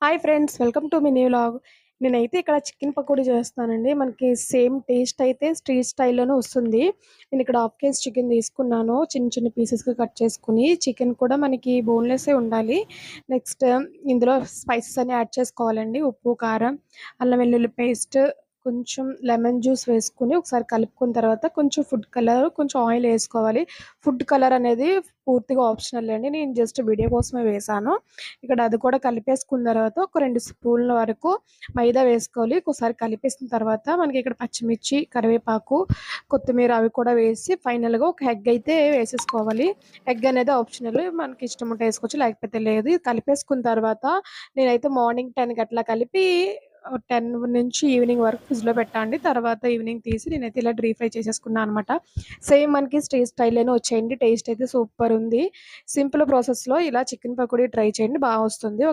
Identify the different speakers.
Speaker 1: Hi friends, welcome to mini vlog. నేనైతే ఇక్కడ chicken pakodi చేస్తానండి. మనకి సేమ్ టేస్ట్ అయితే స్ట్రీట్ స్టైల్‌లోనే వస్తుంది. నేను ఇక్కడ హాఫ్ కేజీ చికెన్ తీసుకున్నాను. చిన్న చిన్న పీసెస్‌గా కట్ చేసుకొని, చికెన్ కూడా మనకి బోన్‌లెస్సే ఉండాలి. నెక్స్ట్ ఇందులో స్పైసెస్ అన్నీ యాడ్ చేసుకోవాలండి. ఉప్పు, కారం, అల్లం వెల్లుల్లి పేస్ట్, కొంచెం లెమన్ జ్యూస్ వేసుకొని ఒకసారి కలుపుకున్న తర్వాత కొంచెం ఫుడ్ కలర్, కొంచెం ఆయిల్ వేసుకోవాలి. ఫుడ్ కలర్ అనేది పూర్తిగా ఆప్షనల్ అండి. నేను జస్ట్ వీడియో కోసమే వేశాను. ఇక్కడ అది కూడా కలిపేసుకున్న తర్వాత ఒక 2 స్పూన్ల వరకు మైదా వేసుకోవాలి. ఒకసారి కలిపేసిన తర్వాత మనకి ఇక్కడ పచ్చిమిర్చి, కరివేపాకు, కొత్తిమీర అవి కూడా వేసి ఫైనల్‌గా ఒక ఎగ్ అయితే వేసేసుకోవాలి. ఎగ్ అనేది ఆప్షనల్. మనకి ఇష్టం ఉంటే వేసుకోవచ్చు, లేకపోతే లేదు. ఇది కలిపేసుకున్న తర్వాత నేనైతే మార్నింగ్ 10కి అట్లా కలిపి 10 నుంచి ఈవినింగ్ వరకు ఫ్రిడ్జ్‌లో పెట్టా అండి. తర్వాత ఈవినింగ్ తీసి నేనైతే ఇలా డీప్ ఫ్రై చేసేసుకున్నా అనమాట. సేమ్ మనకి స్ట్రీట్ స్టైల్‌లోనే వచ్చాయండి. టేస్ట్ అయితే సూపర్ ఉంది. సింపుల్ ప్రాసెస్‌లో ఇలా చికెన్ పకోడీ ట్రై చేయండి, బా వస్తుంది.